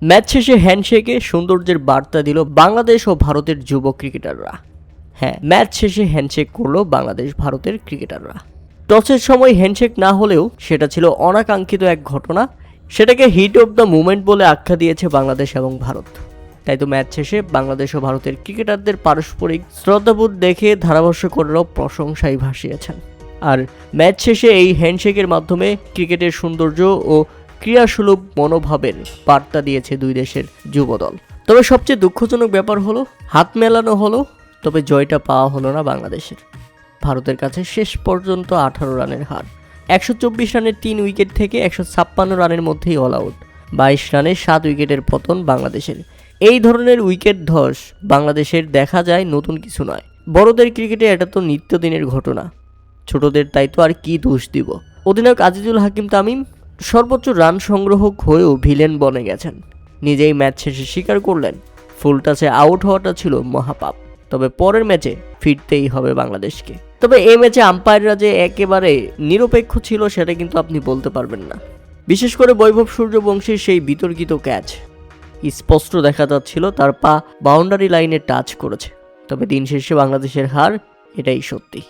Match শেষে হ্যান্ডশেকে সৌন্দর্যের বার্তা দিল বাংলাদেশ ও ভারতের যুব ক্রিকেটাররা। হ্যাঁ, ম্যাচ শেষে হ্যান্ডশেক করলো বাংলাদেশ ভারতের ক্রিকেটাররা। টসের সময় হ্যান্ডশেক না হলেও সেটা ছিল অনাকাঙ্ক্ষিত এক ঘটনা। সেটাকে হিট অফ দ্য মুভমেন্ট বলে আখ্যা দিয়েছে বাংলাদেশ এবং ভারত। তাই তো ম্যাচ শেষে বাংলাদেশ ও ভারতের ক্রিকেটারদের পারস্পরিক শ্রদ্ধাবোধ দেখে ধারাভাষ্যকাররাও প্রশংসায় ভাসিয়েছেন। আর ম্যাচ শেষে এই হ্যান্ডশেকের মাধ্যমে ক্রিকেটের সৌন্দর্য ও ক্রীড়াসুলভ মনোভাবের বার্তা দিয়েছে দুই দেশের যুবদল। তবে সবচেয়ে দুঃখজনক ব্যাপার হলো হাত মেলানো হলো, তবে জয়টা পাওয়া হলো না বাংলাদেশের। ভারতের কাছে শেষ পর্যন্ত 18 রানের হার। 124 রানের 3 উইকেট থেকে 156 রানের মধ্যেই অল আউট। 22 রানে 7 উইকেটের পতন বাংলাদেশের। এই ধরনের উইকেট ধস বাংলাদেশের দেখা যায় নতুন কিছু নয়। বড়দের ক্রিকেটে এটা তো নিত্যদিনের ঘটনা। ছোটদের তাই তো আর কি দোষ দিব। অধিনায়ক আজিজুল হাকিম তামিম সর্বোচ্চ রান সংগ্রাহক হয়েও ভিলেন বনে গেছেন। নিজেই ম্যাচ শেষে স্বীকার করলেন ফুল টাচে আউট হওয়াটা ছিল মহাপাপ। তবে পরের ম্যাচে ফিরতেই হবে বাংলাদেশকে। তবে এই ম্যাচে আম্পায়াররা যে একেবারে নিরপেক্ষ ছিল সেটা কিন্তু আপনি বলতে পারবেন না। বিশেষ করে বৈভব সূর্যবংশীর সেই বিতর্কিত ক্যাচ, স্পষ্ট দেখা যাচ্ছিল তার পা বাউন্ডারি লাইনে টাচ করেছে। তবে দিন শেষে বাংলাদেশের হার, এটাই সত্যি।